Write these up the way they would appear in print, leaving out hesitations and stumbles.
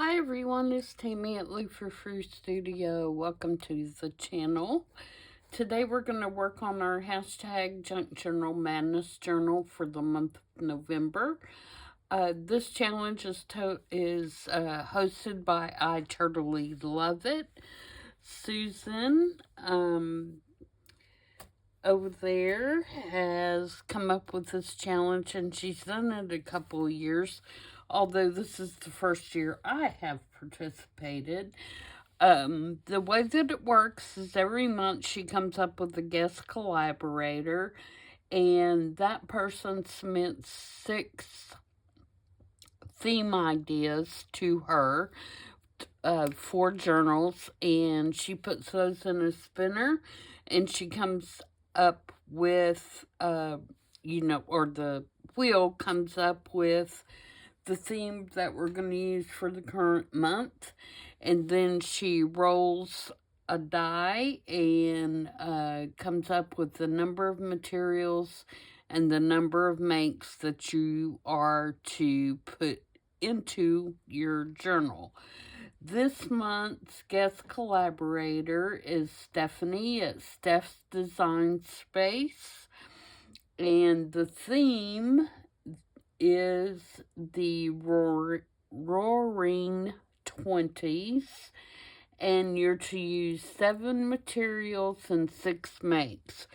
Hi everyone, it's Tammy at Frou-frou Studio. Welcome to the channel. Today we're going to work on our hashtag Junk Journal Madness Journal for the month of November. This challenge is hosted by I Totally Love It. Susan over there has come up with this challenge, and she's done it a couple of years, although this is the first year I have participated. The way that it works is every month she comes up with a guest collaborator, and that person submits 6 theme ideas to her for journals, and she puts those in a spinner, and she comes up with, or the wheel comes up with the theme that we're going to use for the current month, and then she rolls a die and comes up with the number of materials and the number of makes that you are to put into your journal. This month's guest collaborator is Stephanie at Steph's Design Space, and the theme is the Roaring 20's, and you're to use 7 materials and 6 makes.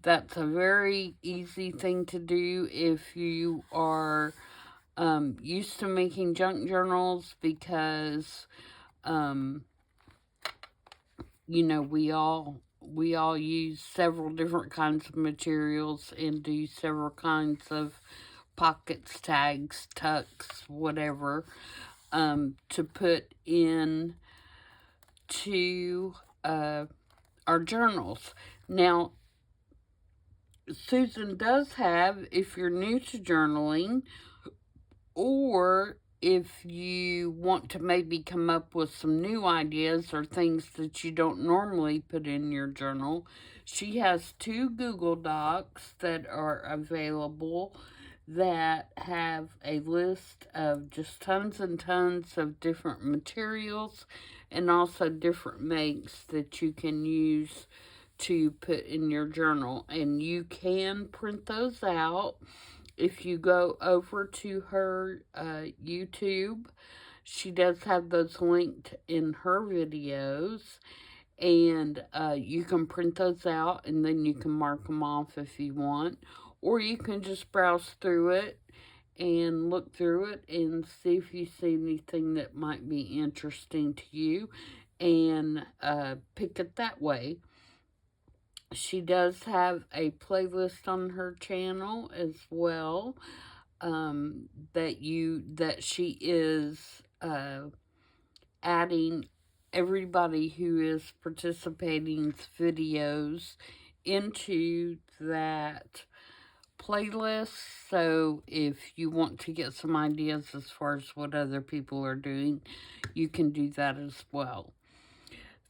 That's a very easy thing to do if you are used to making junk journals, because we all use several different kinds of materials and do several kinds of pockets, tags, tucks, whatever, to put in to our journals. Now, Susan does have, if you're new to journaling, or if you want to maybe come up with some new ideas or things that you don't normally put in your journal, she has 2 Google Docs that are available that have a list of just tons and tons of different materials and also different makes that you can use to put in your journal. And you can print those out. If you go over to her YouTube, she does have those linked in her videos, and you can print those out, and then you can mark them off if you want, or you can just browse through it and look through it and see if you see anything that might be interesting to you, and pick it that way. She does have a playlist on her channel as well, that she is adding everybody who is participating's videos into that playlist. So if you want to get some ideas as far as what other people are doing, you can do that as well.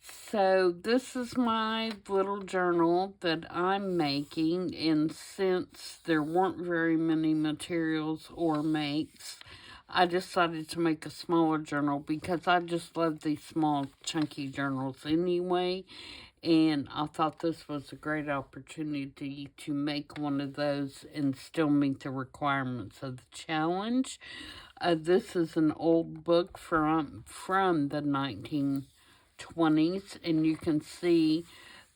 So this is my little journal that I'm making, and since there weren't very many materials or makes, I decided to make a smaller journal because I just love these small chunky journals anyway, and I thought this was a great opportunity to make one of those and still meet the requirements of the challenge. This is an old book from the 1920's, and you can see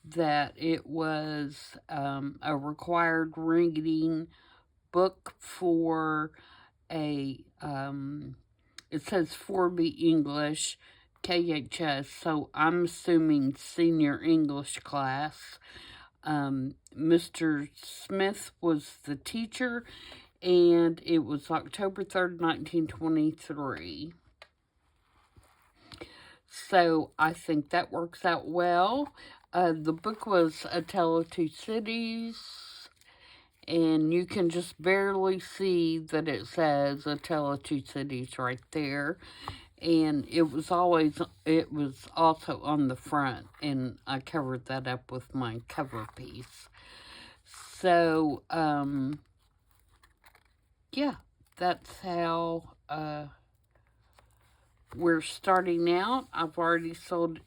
that it was a required reading book for a, it says 4B English, KHS, so I'm assuming senior English class. Mr. Smith was the teacher, and it was October 3rd, 1923. So I think that works out well. The book was A Tale of Two Cities, and you can just barely see that it says A Tale of Two Cities right there. And it was also on the front, and I covered that up with my cover piece. So, yeah, that's how we're starting out. I've already sewed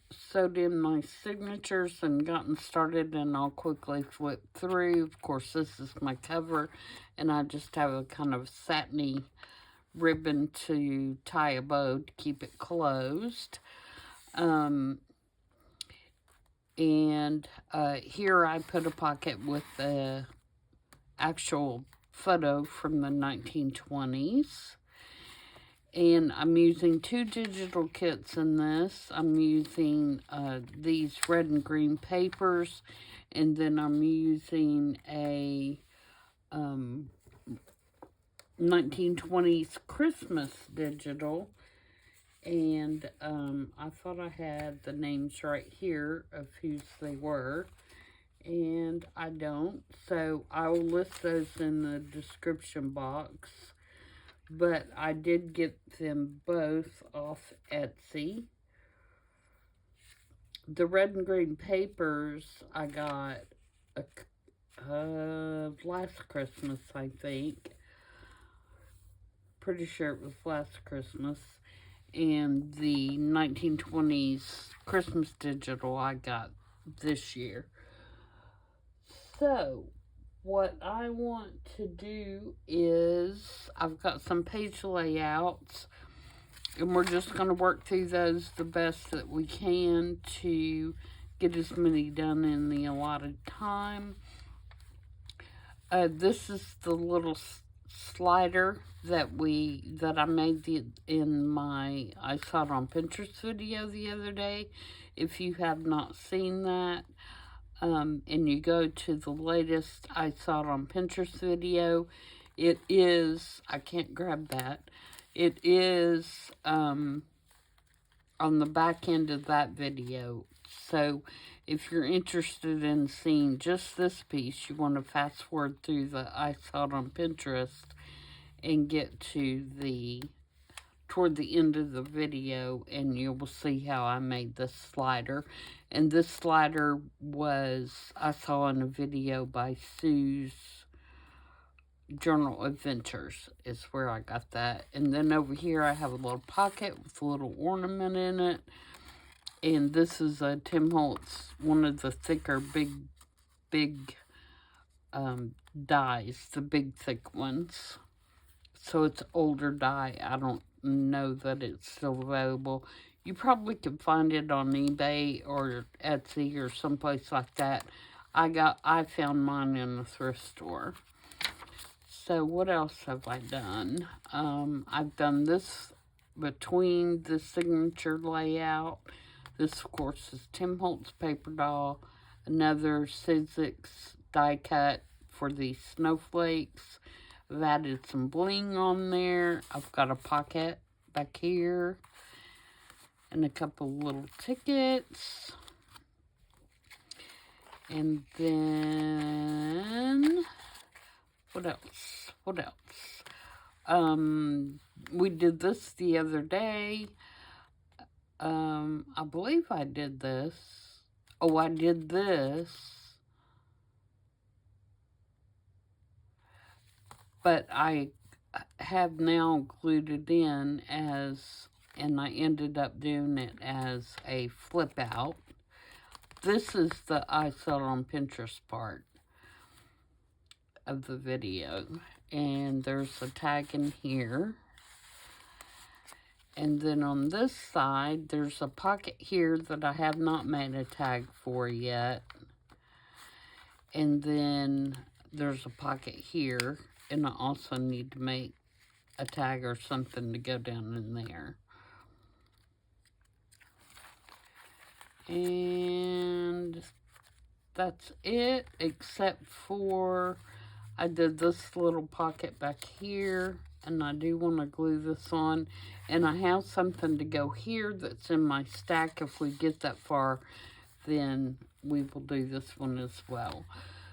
in my signatures and gotten started, and I'll quickly flip through. Of course, this is my cover, and I just have a kind of satiny ribbon to tie a bow to keep it closed. And here I put a pocket with the actual photo from the 1920s. And I'm using 2 digital kits in this. I'm using these red and green papers, and then I'm using a 1920s Christmas digital. And I thought I had the names right here of whose they were, and I don't. So I will list those in the description box. But I did get them both off Etsy. The red and green papers I got last Christmas, I think. Pretty sure it was last Christmas. And the 1920s Christmas digital I got this year. So, what I want to do is, I've got some page layouts, and we're just going to work through those the best that we can to get as many done in the allotted time. This is the little slider that I made in my I Saw It on Pinterest video the other day. If you have not seen that, and you go to the latest I Saw It on Pinterest video, it is, I can't grab that, it is on the back end of that video. So if you're interested in seeing just this piece, you want to fast forward through the I Saw It on Pinterest and get to toward the end of the video, and you will see how I made this slider. And this slider I saw in a video by Sue's Journal Adventures is where I got that. And then over here I have a little pocket with a little ornament in it. And this is a Tim Holtz, one of the thicker, big dies, the big thick ones. So it's older die. I don't know that it's still available. You probably can find it on eBay or Etsy or someplace like that. I found mine in a thrift store. So what else have I done? I've done this between the signature layout. This, of course, is Tim Holtz paper doll. Another Sizzix die cut for these snowflakes. I've added some bling on there. I've got a pocket back here. And a couple little tickets. And then, what else? We did this the other day. I believe I did this. Oh, I did this. But I have now glued it in and I ended up doing it as a flip out. This is the I Saw It on Pinterest part of the video. And there's a tag in here. And then on this side, there's a pocket here that I have not made a tag for yet. And then there's a pocket here. And I also need to make a tag or something to go down in there. And that's it, except for I did this little pocket back here. And I do want to glue this on. And I have something to go here that's in my stack. If we get that far, then we will do this one as well.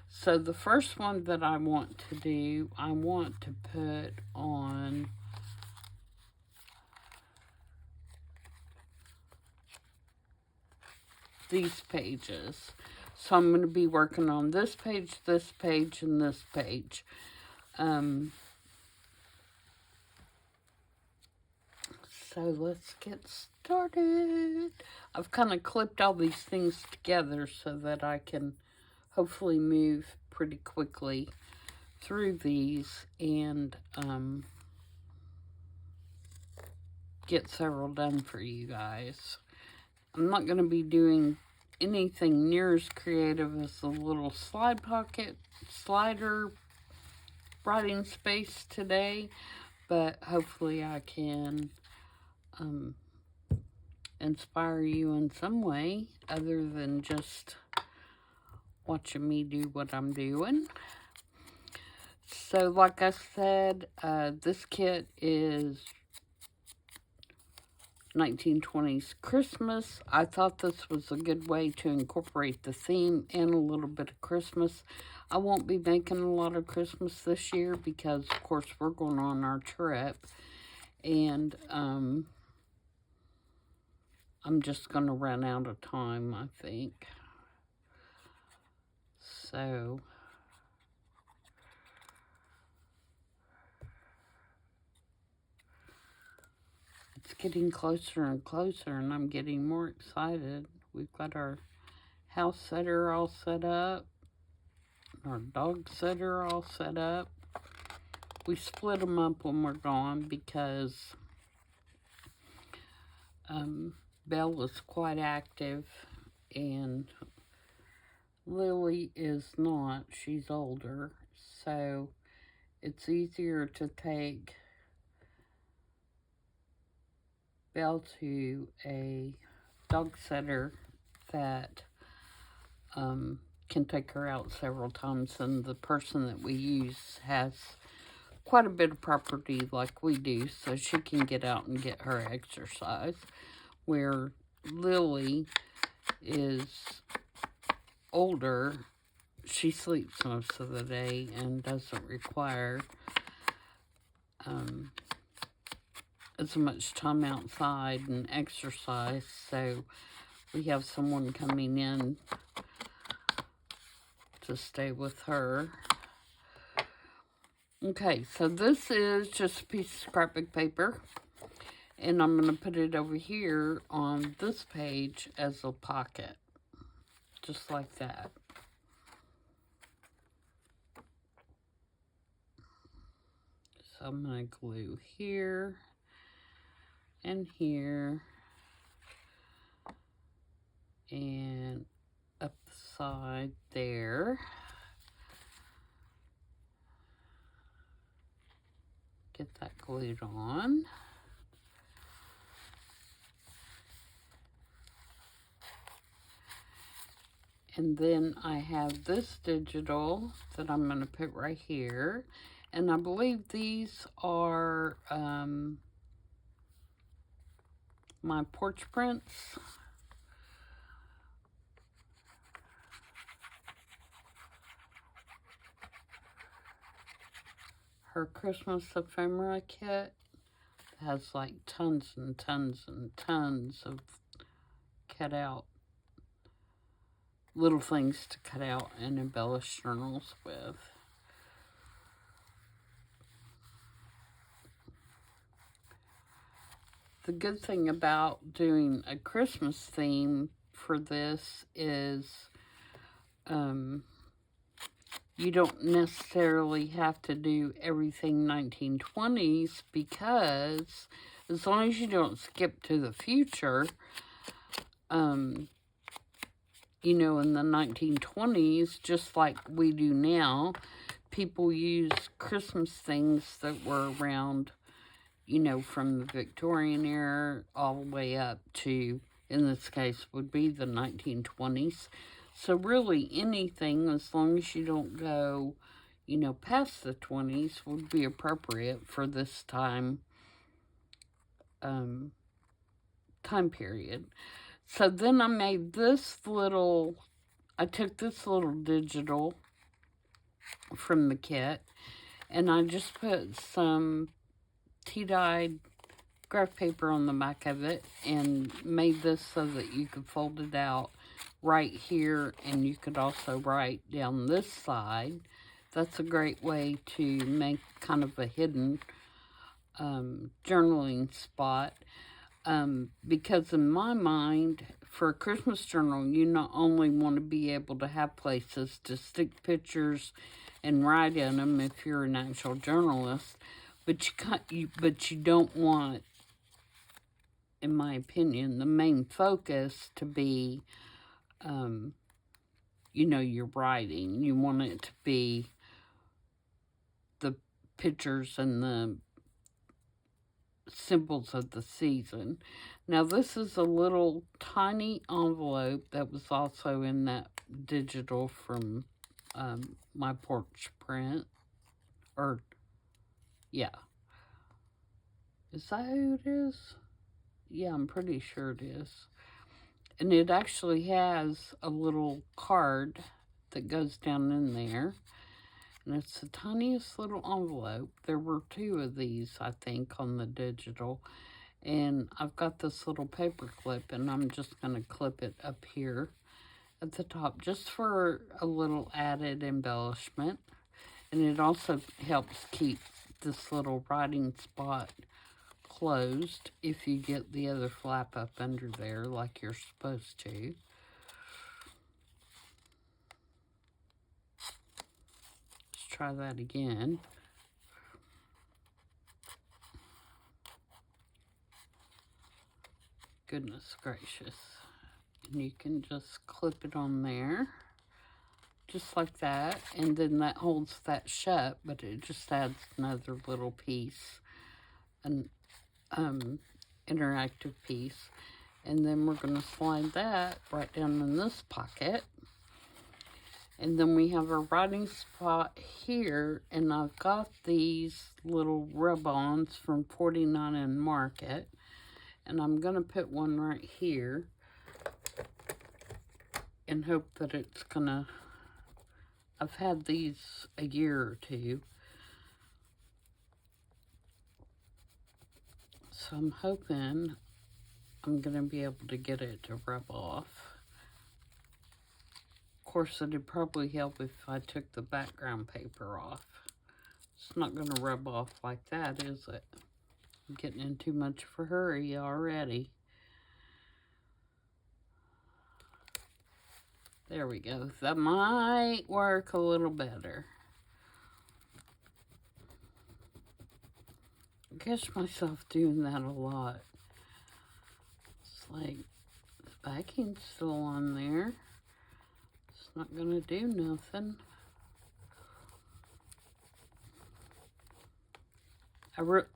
So the first one that I want to do, I want to put on these pages. So I'm going to be working on this page, and this page. So So let's get started. I've kind of clipped all these things together so that I can hopefully move pretty quickly through these and get several done for you guys. I'm not going to be doing anything near as creative as the little slide pocket slider writing space today, but hopefully I can inspire you in some way other than just watching me do what I'm doing. So like I said, this kit is 1920s Christmas. I thought this was a good way to incorporate the theme and a little bit of Christmas. I won't be making a lot of Christmas this year because, of course, we're going on our trip. And I'm just going to run out of time, I think. So it's getting closer and closer, and I'm getting more excited. We've got our house sitter all set up, our dog sitter all set up. We split them up when we're gone because Belle is quite active and Lily is not. She's older, so it's easier to take Belle to a dog sitter that can take her out several times, and the person that we use has quite a bit of property like we do, so she can get out and get her exercise, where Lily is older. She sleeps most of the day and doesn't require as much time outside and exercise, so we have someone coming in to stay with her. Okay, so this is just a piece of scrapbook paper, and I'm going to put it over here on this page as a pocket, just like that. So I'm going to glue here and here and up the side there. Get that glued on. And then I have this digital that I'm going to put right here. And I believe these are my porch prints. Her Christmas ephemera kit has like tons and tons and tons of cut out little things to cut out and embellish journals with. The good thing about doing a Christmas theme for this is you don't necessarily have to do everything 1920s, because as long as you don't skip to the future, you know, in the 1920s, just like we do now, people use Christmas things that were around, you know, from the Victorian era all the way up to, in this case, would be the 1920s. So really anything, as long as you don't go, you know, past the 20s, would be appropriate for this time period. So then I made this little, I took this little digital from the kit, and I just put some tea-dyed graph paper on the back of it and made this so that you could fold it out right here, and you could also write down this side. That's a great way to make kind of a hidden journaling spot. Because in my mind, for a Christmas journal, you not only want to be able to have places to stick pictures and write in them if you're an actual journalist, but you don't want, in my opinion, the main focus to be, your writing. You want it to be the pictures and the symbols of the season. Now, this is a little tiny envelope that was also in that digital from my porch print. Or, yeah. Is that who it is? Yeah, I'm pretty sure it is. And it actually has a little card that goes down in there. And it's the tiniest little envelope. There were 2 of these, I think, on the digital. And I've got this little paper clip, and I'm just going to clip it up here at the top just for a little added embellishment. And it also helps keep this little writing spot closed if you get the other flap up under there like you're supposed to. Let's try that again. Goodness gracious. And you can just clip it on there, just like that, and then that holds that shut, but it just adds another little piece, an interactive piece. And then we're going to slide that right down in this pocket. And then we have our writing spot here, and I've got these little rub-ons from 49 in Market, and I'm going to put one right here and hope that it's going to, I've had these a year or 2, so I'm hoping I'm going to be able to get it to rub off. Of course, it'd probably help if I took the background paper off. It's not going to rub off like that, is it? I'm getting in too much of a hurry already. There we go. That might work a little better. I catch myself doing that a lot. It's like, the backing's still on there. It's not going to do nothing.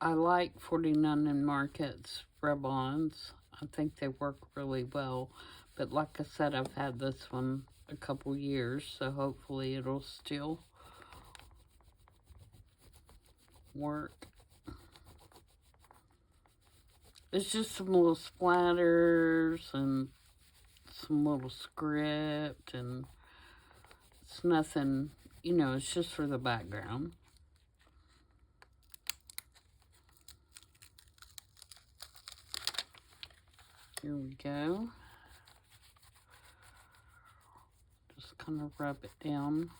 I like 49 in Market's rub-ons. I think they work really well. But like I said, I've had this one a couple years, so hopefully it'll still work. It's just some little splatters and some little script, and it's nothing, it's just for the background. Here we go. Just kind of rub it down,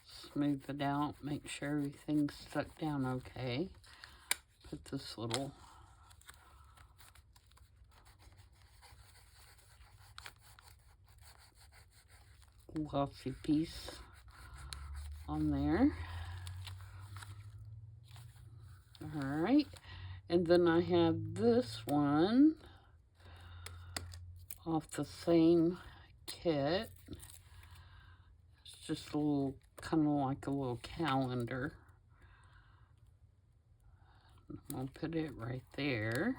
smooth it out, make sure everything's stuck down okay. Put this little glossy piece on there. Alright, and then I have this one off the same kit. It's just a little, kind of like a little calendar. I'll put it right there.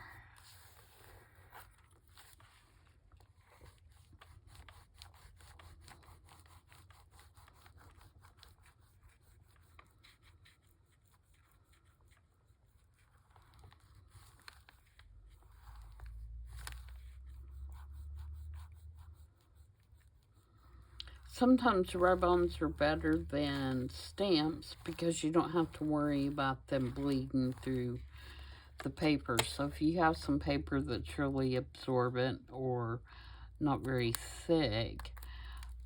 Sometimes rub-ons are better than stamps because you don't have to worry about them bleeding through the paper. So if you have some paper that's really absorbent or not very thick,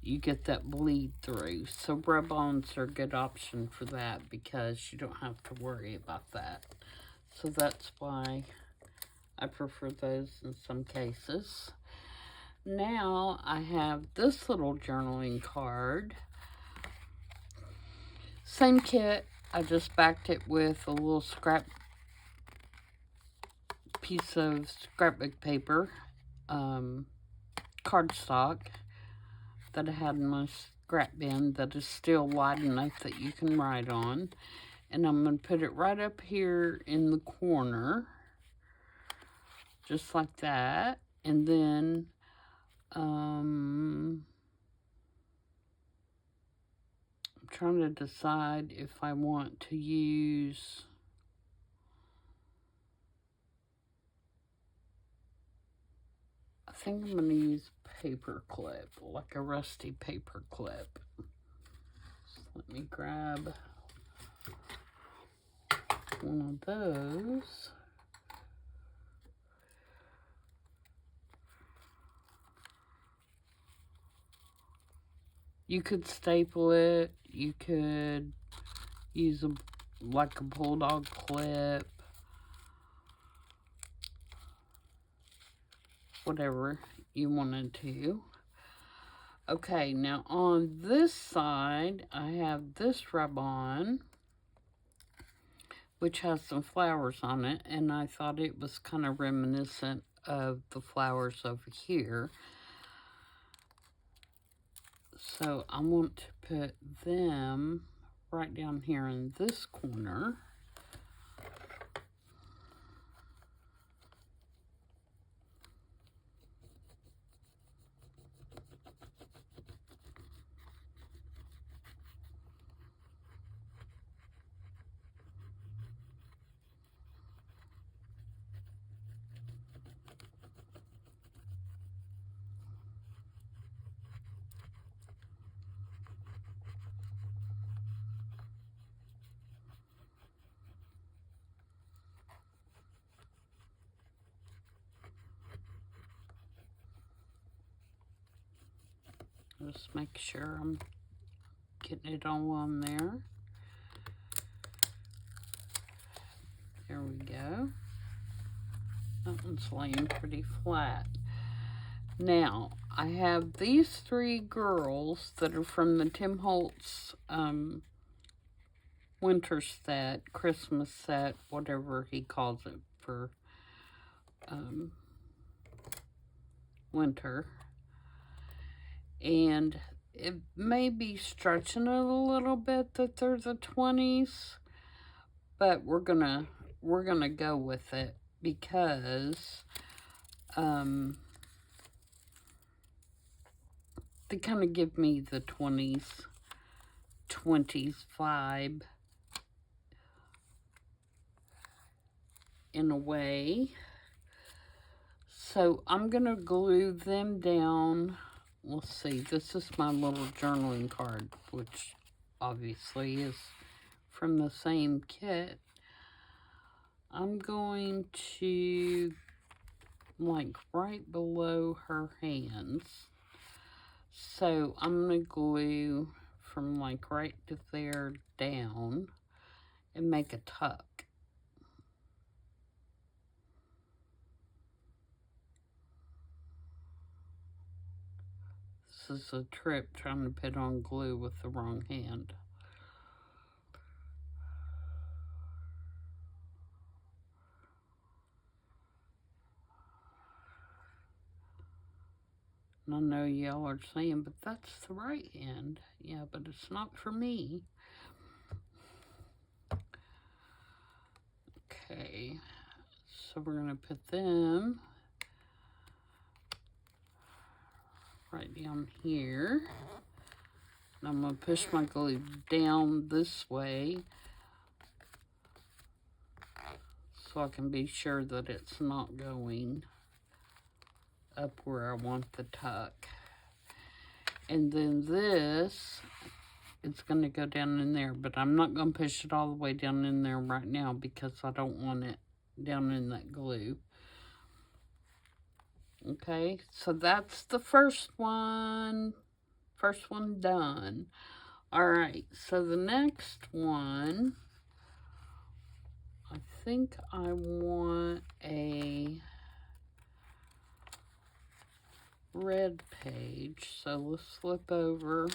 you get that bleed through. So rub-ons are a good option for that because you don't have to worry about that. So that's why I prefer those in some cases. Now I have this little journaling card. Same kit. I just backed it with a little scrap piece of scrapbook paper, cardstock that I had in my scrap bin that is still wide enough that you can write on. And I'm going to put it right up here in the corner, just like that. And then, I'm trying to decide if I want to use I think I'm going to use paper clip, like a rusty paper clip. So let me grab one of those. You could staple it. You could use like a bulldog clip. Whatever you wanted to. Okay, now on this side, I have this rub-on, which has some flowers on it, and I thought it was kind of reminiscent of the flowers over here. So I want to put them right down here in this corner. Just make sure I'm getting it all on there. There we go. That one's laying pretty flat. Now, I have these three girls that are from the Tim Holtz winter set, Christmas set, whatever he calls it for winter. And it may be stretching it a little bit that they're the 20s, but we're gonna go with it because they kind of give me the 20s vibe in a way. So I'm gonna glue them down. Let's see, this is my little journaling card, which obviously is from the same kit. I'm going to, like, right below her hands. So I'm going to glue from, like, right to there down and make a tuck. This is a trip trying to put on glue with the wrong hand. And I know y'all are saying, but that's the right hand. Yeah, but it's not for me. Okay, so we're going to put them right down here. And I'm going to push my glue down this way so I can be sure that it's not going up where I want the tuck. And then this, it's going to go down in there, but I'm not going to push it all the way down in there right now because I don't want it down in that glue. Okay, so that's the first first one done. Alright, so the next one, I think I want a red page. So let's flip over.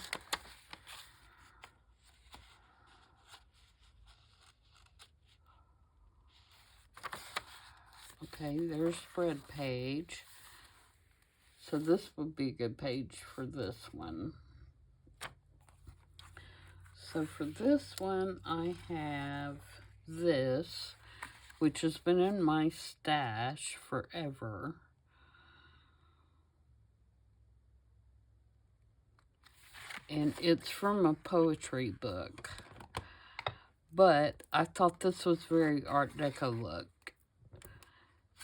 Okay, there's red page. So this would be a good page for this one. So for this one, I have this, which has been in my stash forever. And it's from a poetry book. But I thought this was very Art Deco look.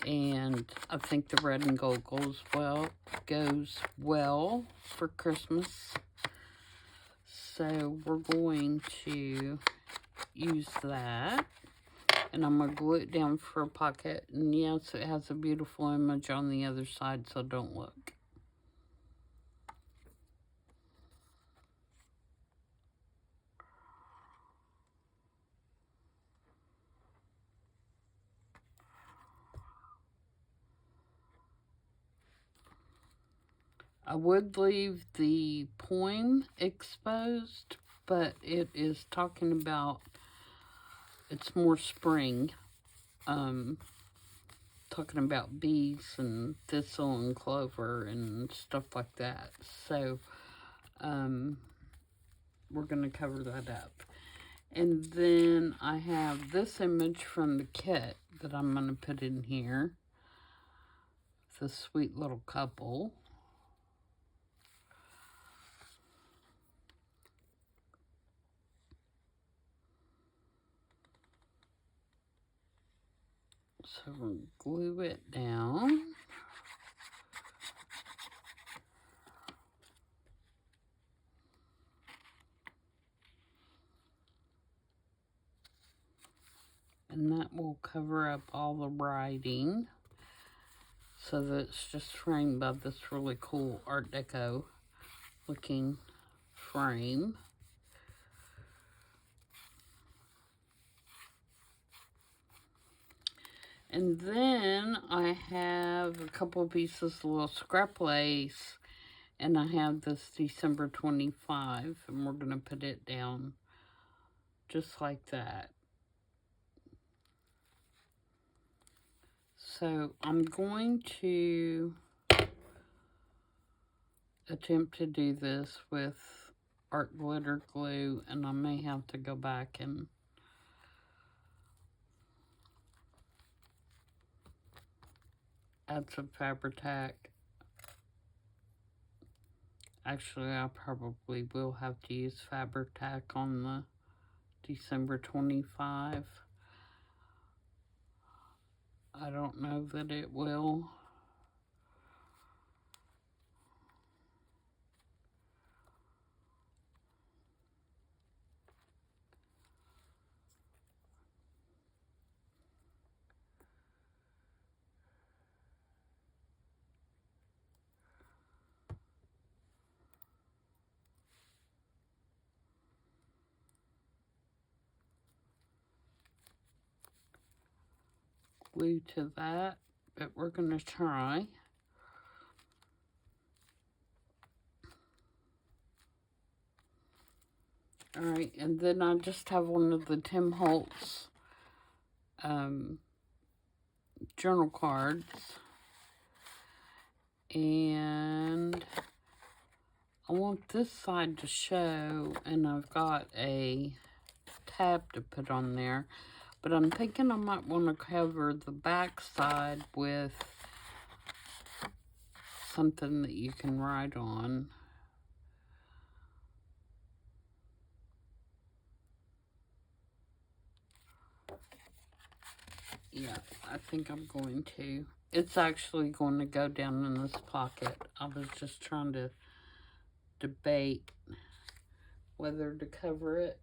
And I think the red and gold goes well for Christmas. So we're going to use that. And I'm going to glue it down for a pocket. And yes, it has a beautiful image on the other side, so don't look. I would leave the poem exposed, but it is talking about, it's more spring, talking about bees and thistle and clover and stuff like that. So, we're going to cover that up. And then I have this image from the kit that I'm going to put in here. It's a sweet little couple. So we'll glue it down. And that will cover up all the writing so that it's just framed by this really cool Art Deco looking frame. And then I have a couple of pieces of little scrap lace, and I have this December 25, and we're going to put it down just like that. So I'm going to attempt to do this with art glitter glue, and I may have to go back and add some Fabri-Tac. Actually, I probably will have to use Fabri-Tac on the December 25. I don't know that it will. Glue to that, but we're going to try. Alright, and then I just have one of the Tim Holtz journal cards. And I want this side to show, and I've got a tab to put on there. But I'm thinking I might want to cover the back side with something that you can write on. Yeah, I think I'm going to. It's actually going to go down in this pocket. I was just trying to debate whether to cover it.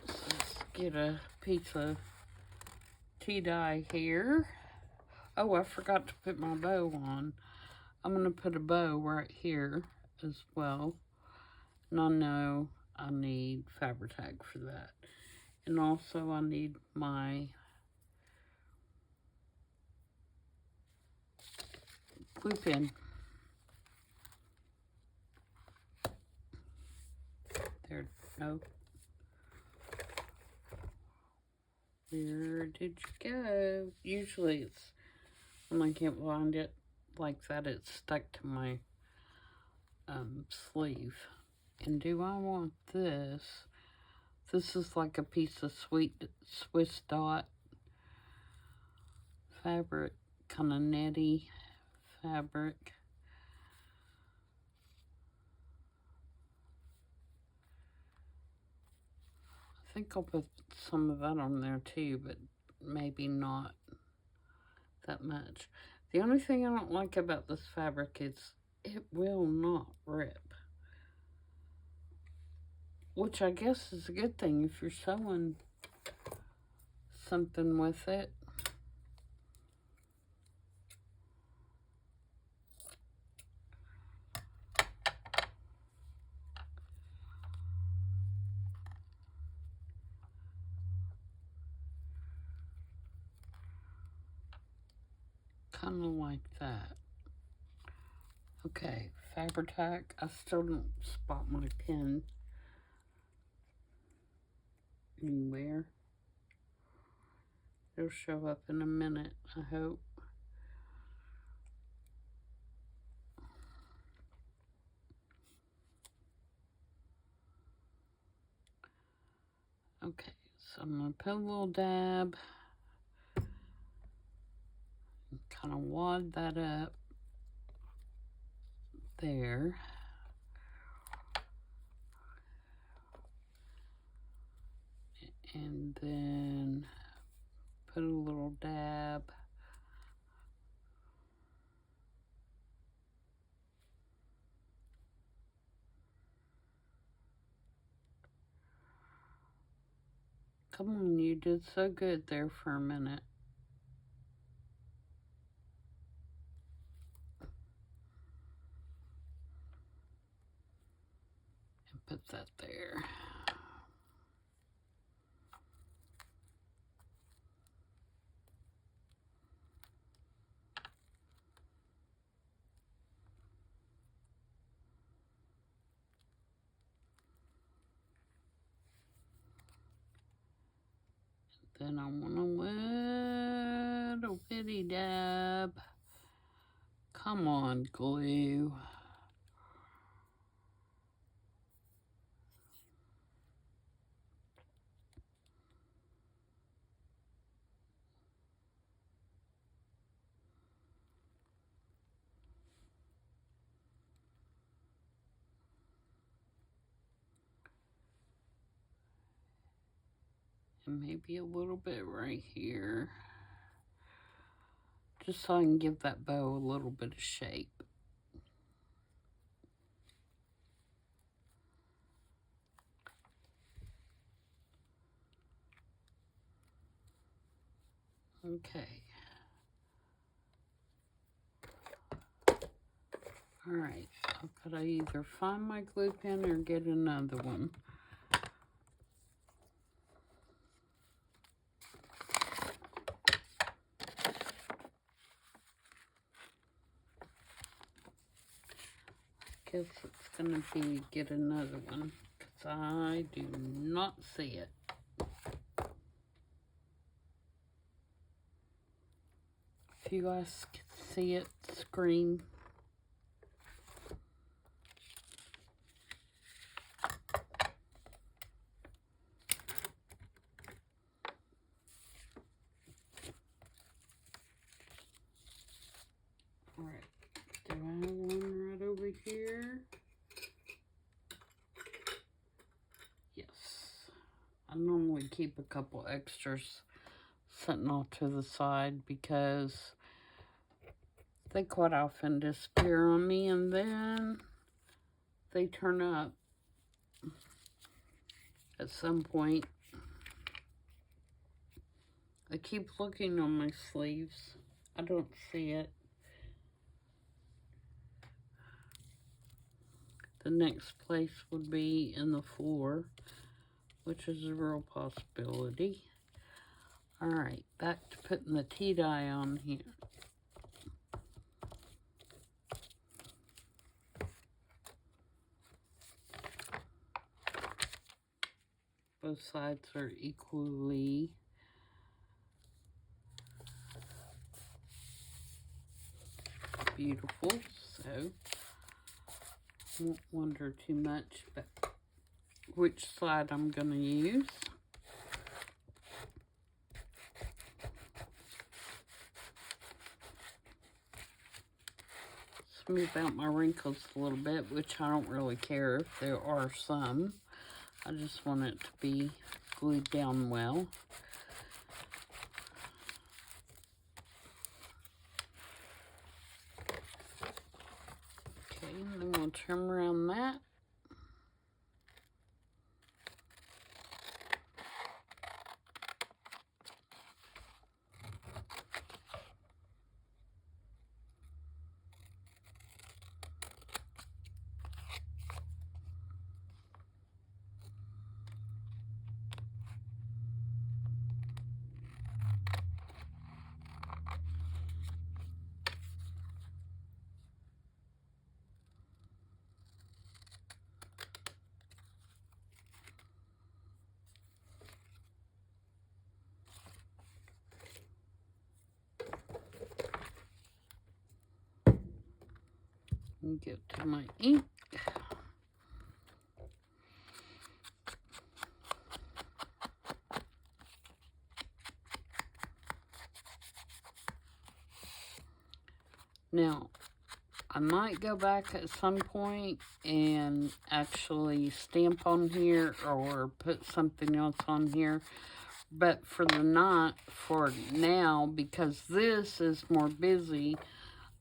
So let's get a piece of tea dye here. Oh, I forgot to put my bow on. I'm going to put a bow right here as well. And I know I need Fabri-Tac for that. And also I need my glue pen. There, no. Where did you go? Usually it's, when I can't find it like that, it's stuck to my sleeve. And do I want this? This is like a piece of sweet Swiss dot fabric, kind of netty fabric. I think I'll put some of that on there too, but maybe not that much. The only thing I don't like about this fabric is it will not rip. Which I guess is a good thing if you're sewing something with it. Kind of like that. Okay, Fabri-Tac. I still don't spot my pen anywhere. It'll show up in a minute, I hope. Okay, so I'm going to put a little dab. And kind of wad that up there. And then put a little dab. Come on, you did so good there for a minute. And put that there. Then I want a little bitty dab. Come on, glue. And maybe a little bit right here. Just so I can give that bow a little bit of shape. Okay. Alright, I've got to either find my glue pen or get another one. Guess it's going to be get another one, because I do not see it. If you guys can see it, scream. Alright, do I have one right over here? Yes. I normally keep a couple extras sitting off to the side because they quite often disappear on me and then they turn up at some point. I keep looking on my sleeves. I don't see it. The next place would be in the floor, which is a real possibility. Alright, back to putting the tea dye on here. Both sides are equally beautiful, so won't wonder too much about which side I'm going to use. Smooth out my wrinkles a little bit, which I don't really care if there are some. I just want it to be glued down well. Okay, and then we'll trim around that. And get to my ink. Now, I might go back at some point and actually stamp on here or put something else on here. But for now, because this is more busy,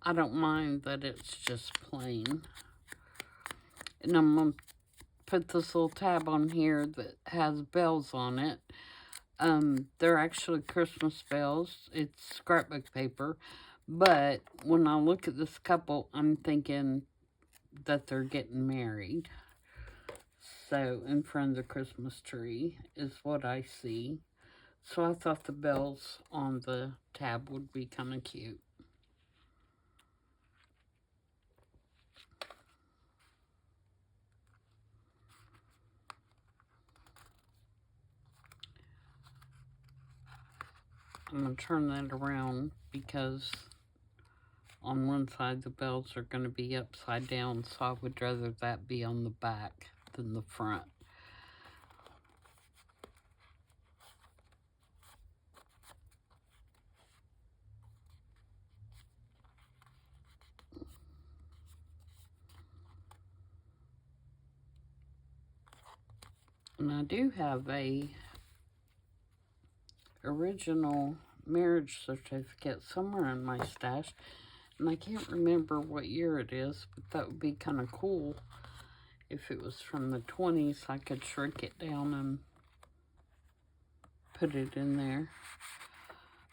I don't mind that it's just plain. And I'm going to put this little tab on here that has bells on it. They're actually Christmas bells. It's scrapbook paper. But when I look at this couple, I'm thinking that they're getting married. So, in front of the Christmas tree is what I see. So I thought the bells on the tab would be kind of cute. I'm going to turn that around because on one side the bells are going to be upside down, so I would rather that be on the back than the front. And I do have a original marriage certificate somewhere in my stash, and I can't remember what year it is, but that would be kind of cool. If it was from the 20s, I could shrink it down and put it in there.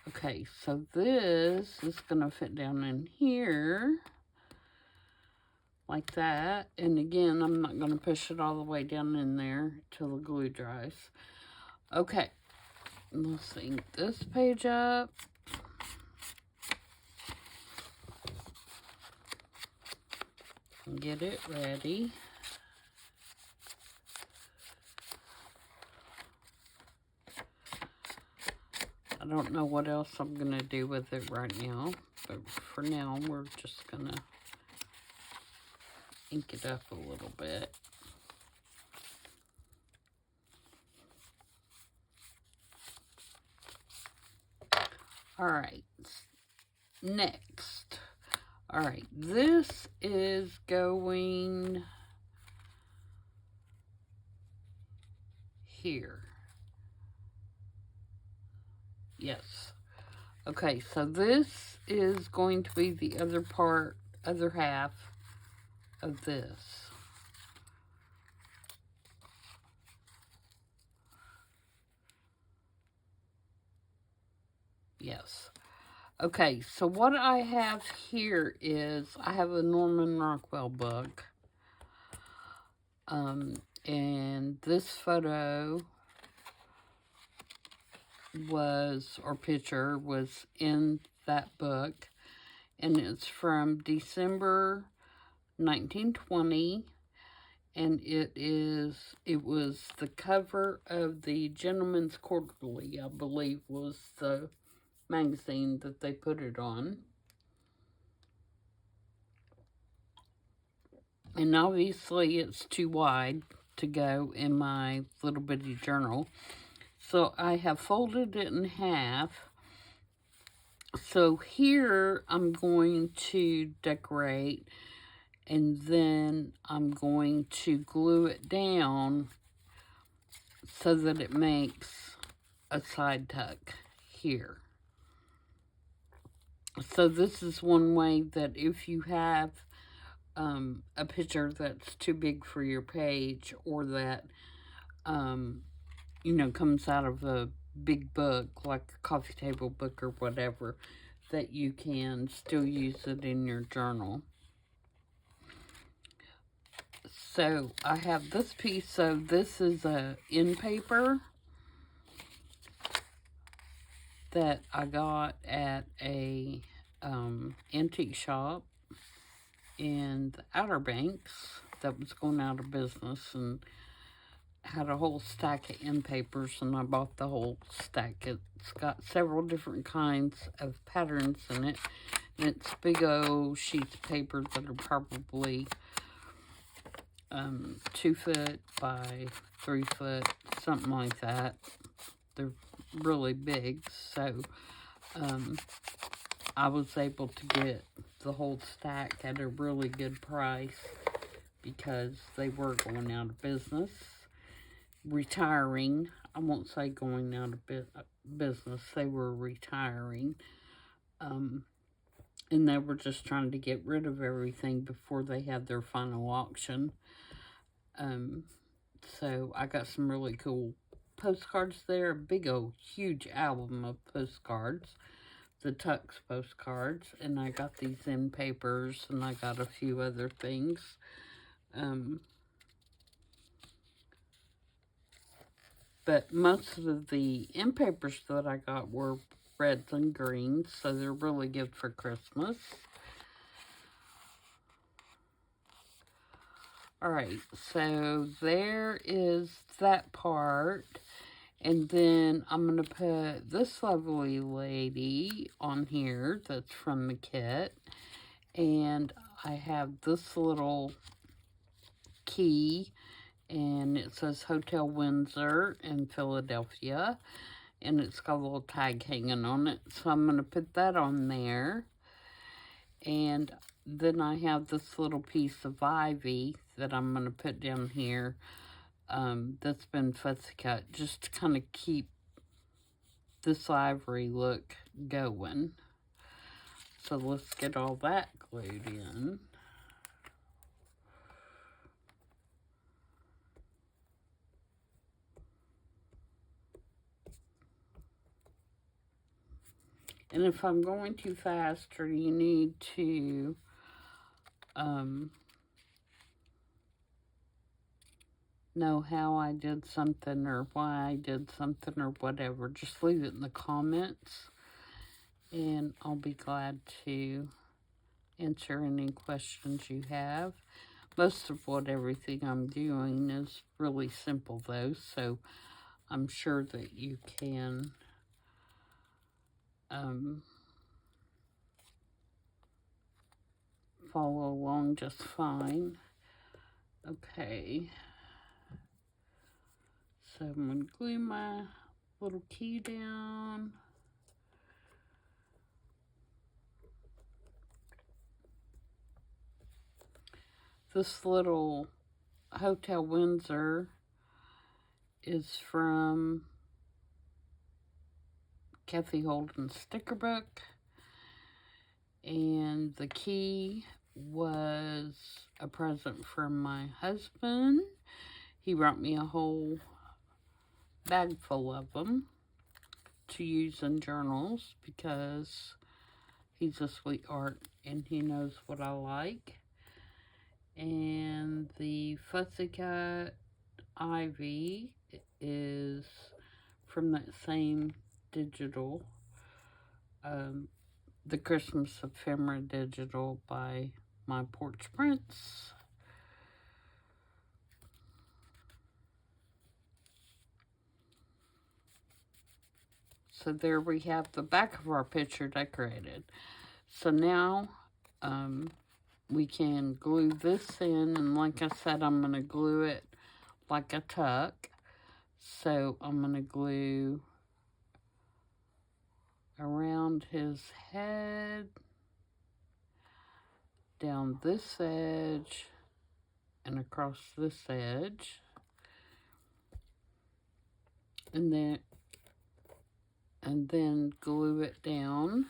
Okay, so this is going to fit down in here like that. And again, I'm not going to push it all the way down in there till the glue dries. Okay, let's ink this page up. Get it ready. I don't know what else I'm going to do with it right now, but for now, we're just going to ink it up a little bit. All right, next. All right, this is going here. Yes. Okay, so this is going to be the other half of this. Yes. Okay, so what I have here is I have a Norman Rockwell book. And this photo picture was in that book. And it's from December 1920. And it was the cover of the Gentleman's Quarterly, I believe, was the magazine that they put it on. And obviously it's too wide to go in my little bitty journal. So I have folded it in half. So here I'm going to decorate, and then I'm going to glue it down so that it makes a side tuck here. So this is one way that if you have a picture that's too big for your page, or that, you know, comes out of a big book, like a coffee table book or whatever, that you can still use it in your journal. So I have this piece. So this is a end paper that I got at a antique shop in the Outer Banks that was going out of business, and had a whole stack of end papers, and I bought the whole stack. It's got several different kinds of patterns in it, and it's big old sheets of paper that are probably 2 foot by 3 foot, something like that. They're really big, so I was able to get the whole stack at a really good price because they were going out of business. Retiring. I won't say going out of business. They were retiring. And they were just trying to get rid of everything before they had their final auction. So I got some really cool postcards there. A big old huge album of postcards. The Tux postcards. And I got these end papers, and I got a few other things. But most of the end papers that I got were reds and greens, so they're really good for Christmas. Alright, so there is that part. And then I'm going to put this lovely lady on here that's from the kit. And I have this little key, and it says Hotel Windsor in Philadelphia, and it's got a little tag hanging on it, so I'm going to put that on there. And then I have this little piece of ivy that I'm going to put down here, that's been fussy cut, just to kind of keep this ivory look going. So let's get all that glued in. And if I'm going too fast, or you need to know how I did something, or why I did something, or whatever, just leave it in the comments, and I'll be glad to answer any questions you have. Most of everything I'm doing is really simple, though, so I'm sure that you can follow along just fine. Okay. So I'm going to glue my little key down. This little Hotel Windsor is from Kathy Holden's sticker book. And the key was a present from my husband. He brought me a whole bag full of them to use in journals because he's a sweetheart and he knows what I like. And the Fussy Cut Ivy is from that same digital, the Christmas Ephemera digital by My Porch Prince. So there we have the back of our picture decorated. So now we can glue this in, and like I said, I'm going to glue it like a tuck. So I'm going to glue around his head, down this edge, and across this edge. And then glue it down.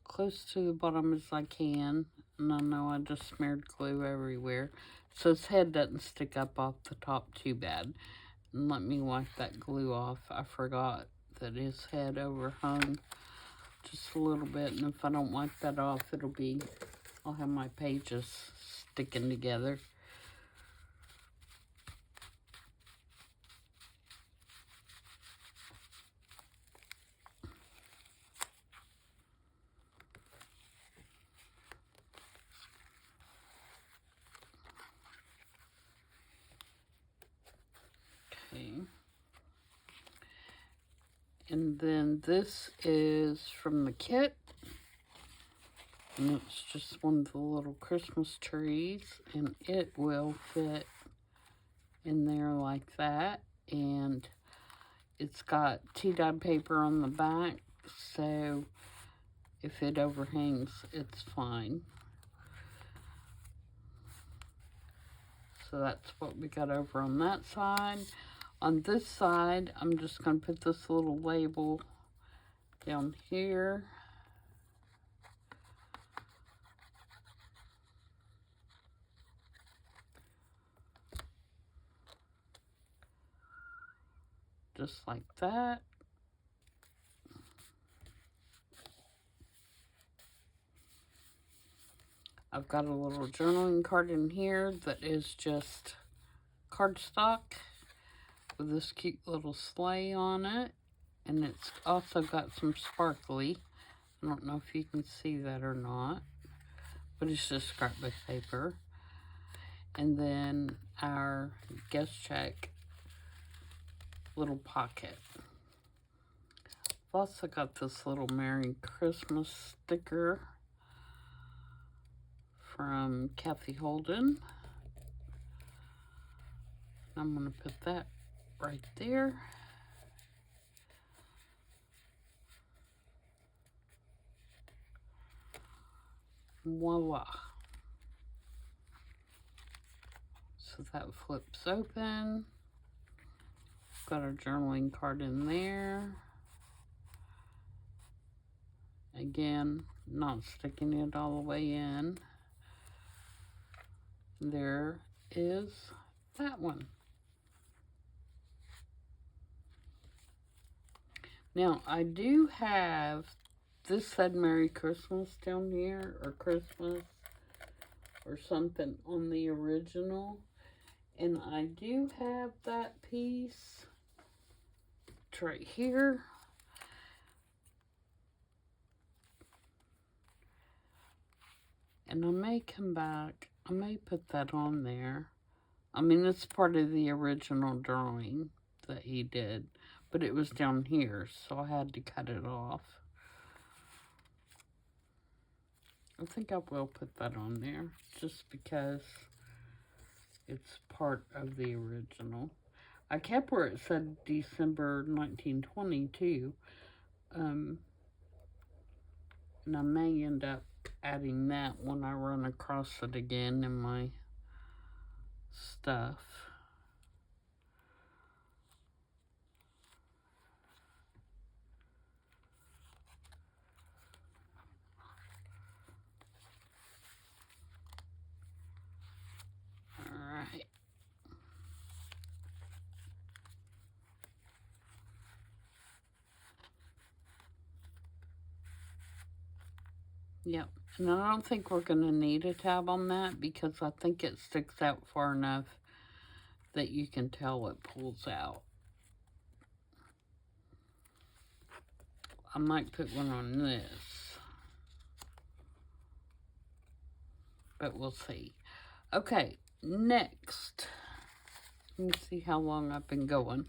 Close to the bottom as I can. And I know I just smeared glue everywhere, so his head doesn't stick up off the top too bad. And let me wipe that glue off. I forgot that his head overhung just a little bit, and if I don't wipe that off, I'll have my pages sticking together. Okay. And then this is from the kit. And it's just one of the little Christmas trees. And it will fit in there like that. And it's got tea-dyed paper on the back. So if it overhangs, it's fine. So that's what we got over on that side. On this side, I'm just going to put this little label down here. Just like that. I've got a little journaling card in here that is just cardstock with this cute little sleigh on it. And it's also got some sparkly. I don't know if you can see that or not, but it's just scrapbook paper. And then our guest check little pocket. I've also got this little Merry Christmas sticker from Kathy Holden. I'm going to put that right there. Voila. So that flips open. Got our journaling card in there. Again, not sticking it all the way in. There is that one. Now, I do have, this said Merry Christmas down here, or Christmas, or something on the original. And I do have that piece. It's right here. And I may come back, I may put that on there. I mean, it's part of the original drawing that he did, but it was down here, so I had to cut it off. I think I will put that on there, just because it's part of the original. I kept where it said December 1922, and I may end up adding that when I run across it again in my stuff. Yep. And I don't think we're going to need a tab on that because I think it sticks out far enough that you can tell it pulls out. I might put one on this, but we'll see. Okay, next. Let me see how long I've been going.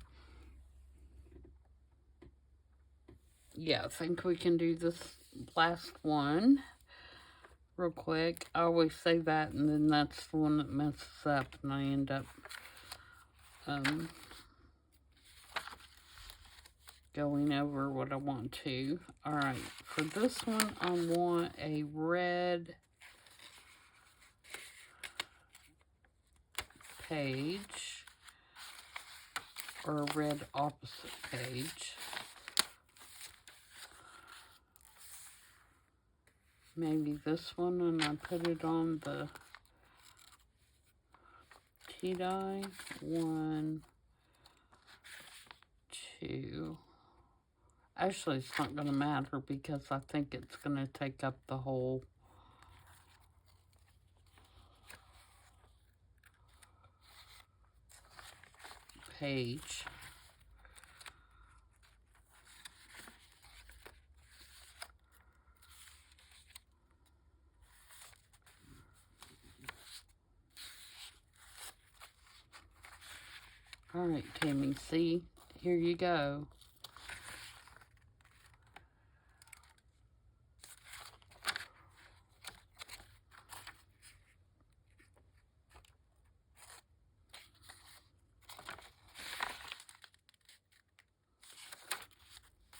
Yeah, I think we can do this last one real quick. I always say that, and then that's the one that messes up, and I end up going over what I want to. Alright, for this one, I want a red page, or a red opposite page. Maybe this one, and I put it on the tea dye. 1, 2. Actually, it's not going to matter because I think it's going to take up the whole page. Alright, Tammy, see? Here you go.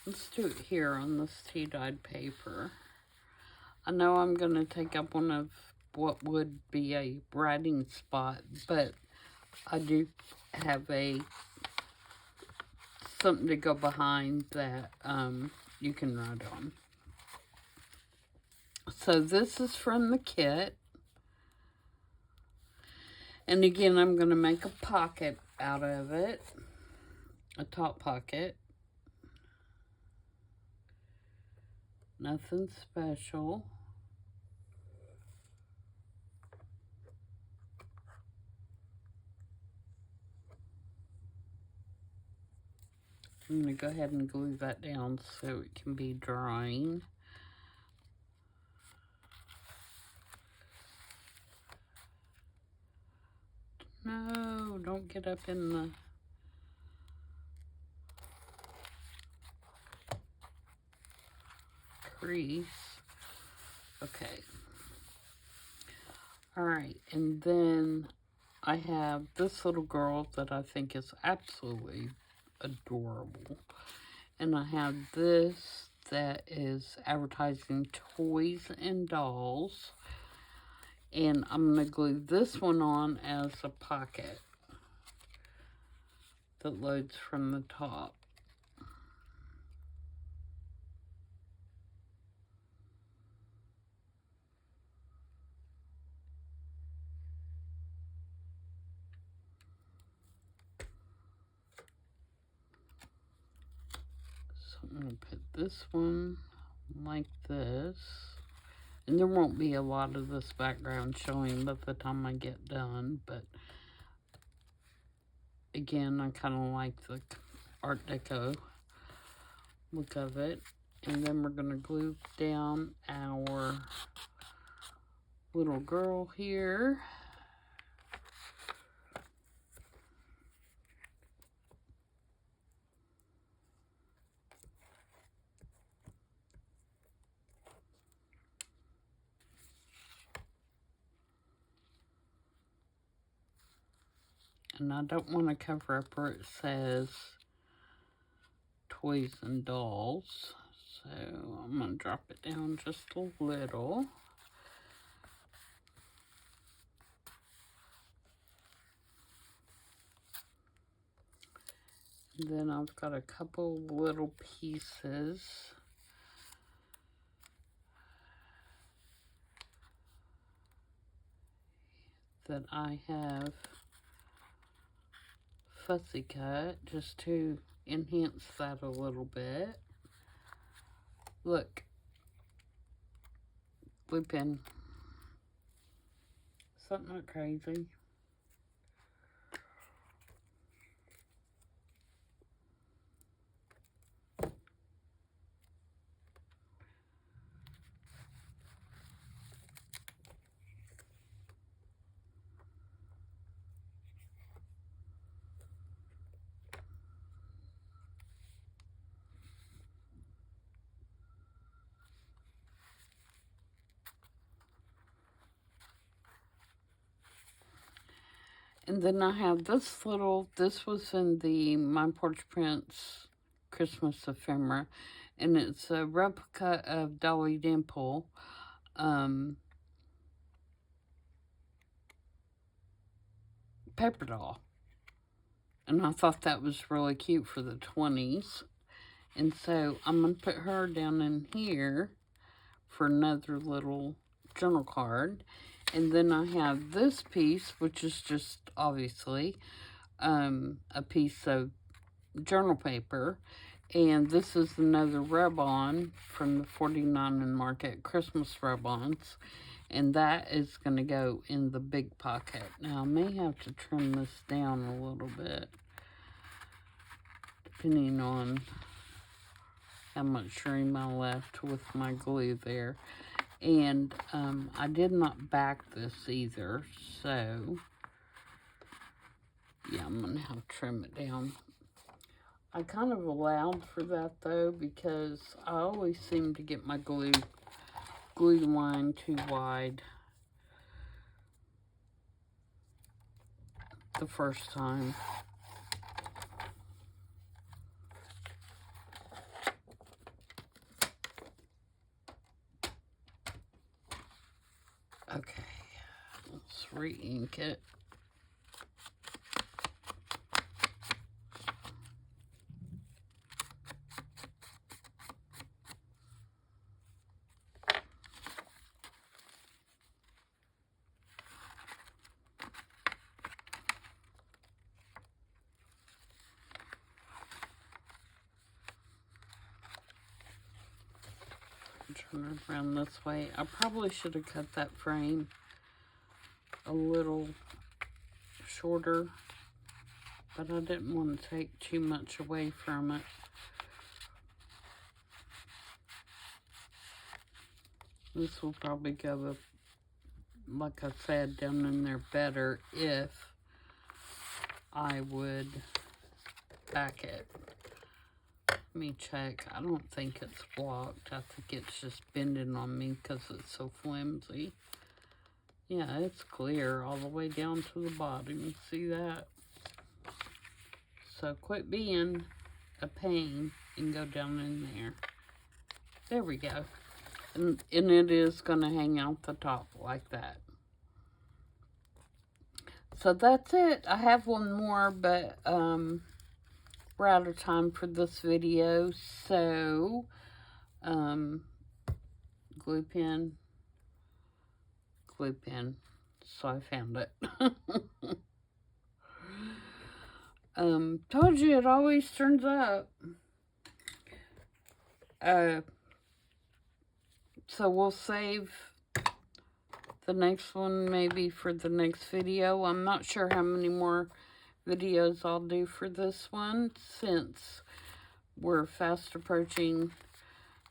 Let's do it here on this tea-dyed paper. I know I'm going to take up one of what would be a writing spot, but I do have something to go behind that you can write on. So this is from the kit. And again, I'm going to make a pocket out of it. A top pocket. Nothing special. I'm going to go ahead and glue that down so it can be drying. No, don't get up in the... crease. Okay. Alright, and then I have this little girl that I think is absolutely adorable. And I have this that is advertising toys and dolls. And I'm going to glue this one on as a pocket that loads from the top. So I'm going to put this one like this. And there won't be a lot of this background showing by the time I get done, but again, I kind of like the Art Deco look of it. And then we're going to glue down our little girl here. And I don't want to cover up where it says toys and dolls. So I'm going to drop it down just a little. And then I've got a couple little pieces that I have fussy cut just to enhance that a little bit. Look, Blue pen. Something not crazy. And then I have this was in the My Porch Prince Christmas ephemera, and it's a replica of Dolly Dimple. Paper doll. And I thought that was really cute for the 20s. And so I'm going to put her down in here for another little journal card. And then I have this piece, which is just obviously a piece of journal paper. And this is another rub-on from the 49 and Market Christmas rub-ons. And that is going to go in the big pocket. Now, I may have to trim this down a little bit, depending on how much room I left with my glue there. And I did not back this either, so yeah, I'm going to have to trim it down. I kind of allowed for that, though, because I always seem to get my glue line too wide the first time. Okay, let's re-ink it. Turn it around this way. I probably should have cut that frame a little shorter, but I didn't want to take too much away from it. This will probably go up, like I said, down in there better if I would back it. Let me check. I don't think it's blocked. I think it's just bending on me because it's so flimsy. Yeah, it's clear all the way down to the bottom. You see that? So quit being a pain and go down in there. There we go. And it is going to hang out the top like that. So that's it. I have one more, but we're out of time for this video. So, glue pen. So I found it. Told you it always turns up. So we'll save the next one maybe for the next video. I'm not sure how many more videos I'll do for this one, since we're fast approaching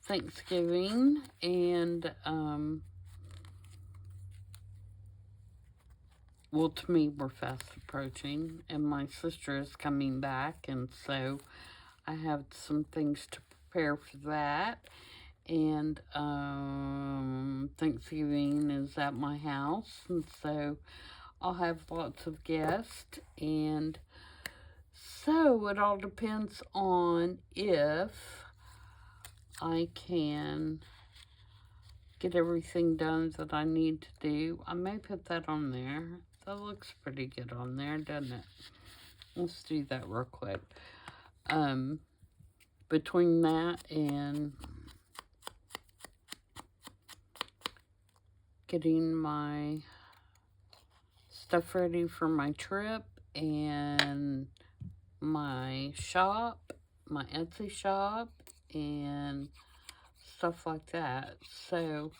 Thanksgiving, and well, to me, we're fast approaching, and my sister is coming back, and so I have some things to prepare for that. And Thanksgiving is at my house, and so I'll have lots of guests, and so it all depends on if I can get everything done that I need to do. I may put that on there. That looks pretty good on there, doesn't it? Let's do that real quick. Between that and getting my stuff ready for my trip and my shop, my Etsy shop, and stuff like that. So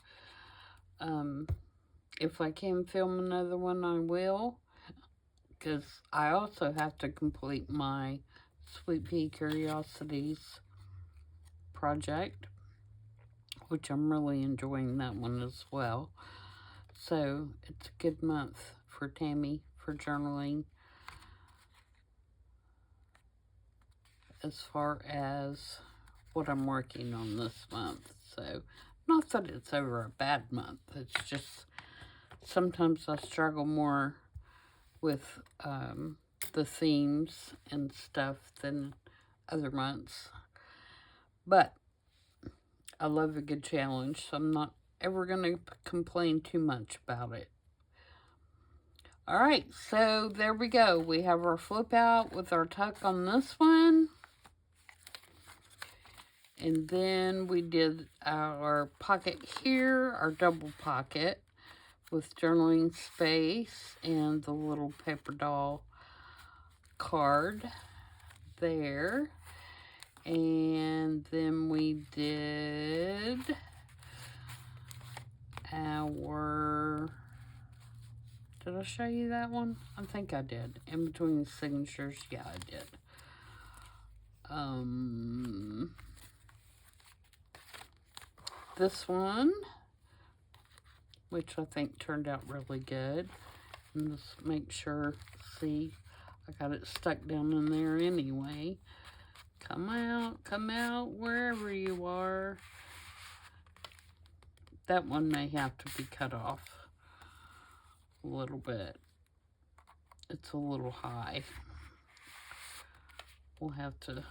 If I can film another one, I will. Because I also have to complete my Sweet Pea Curiosities project, which I'm really enjoying that one as well. So it's a good month for Tammy for journaling as far as what I'm working on this month. So not that it's ever a bad month, it's just sometimes I struggle more with the themes and stuff than other months. But I love a good challenge, so I'm not ever going to complain too much about it. Alright, so there we go. We have our flip out with our tuck on this one. And then we did our pocket here, our double pocket with journaling space and the little paper doll card there. And then we did our, did I show you that one? I think I did. In between the signatures, yeah, I did. This one, which I think turned out really good. And just make sure, see, I got it stuck down in there anyway. Come out, wherever you are. That one may have to be cut off a little bit. It's a little high. We'll have to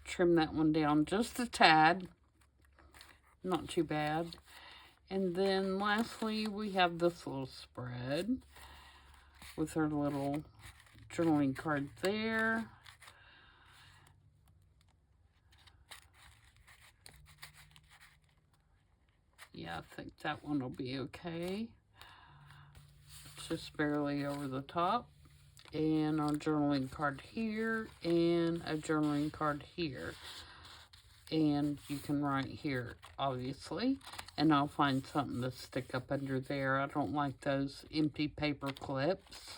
trim that one down just a tad. Not too bad. And then lastly, we have this little spread with our little journaling card there. Yeah, I think that one will be okay. It's just barely over the top. And our journaling card here and a journaling card here. And you can write here, obviously. And I'll find something to stick up under there. I don't like those empty paper clips.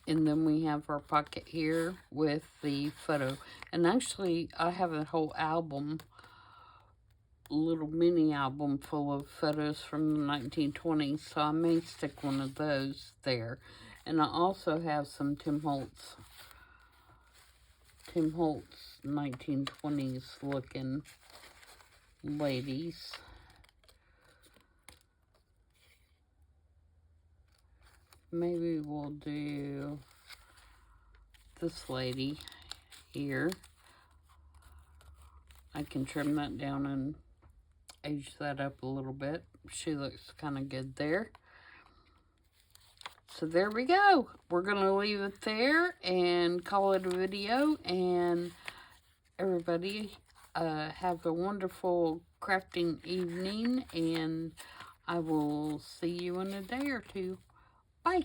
And then we have our pocket here with the photo. And actually, I have a whole album, little mini album full of photos from the 1920s. So I may stick one of those there. And I also have some Tim Holtz 1920s looking ladies. Maybe we'll do this lady here. I can trim that down and age that up a little bit. She looks kind of good there. So there we go. We're going to leave it there and call it a video. And everybody have a wonderful crafting evening. And I will see you in a day or two. Bye.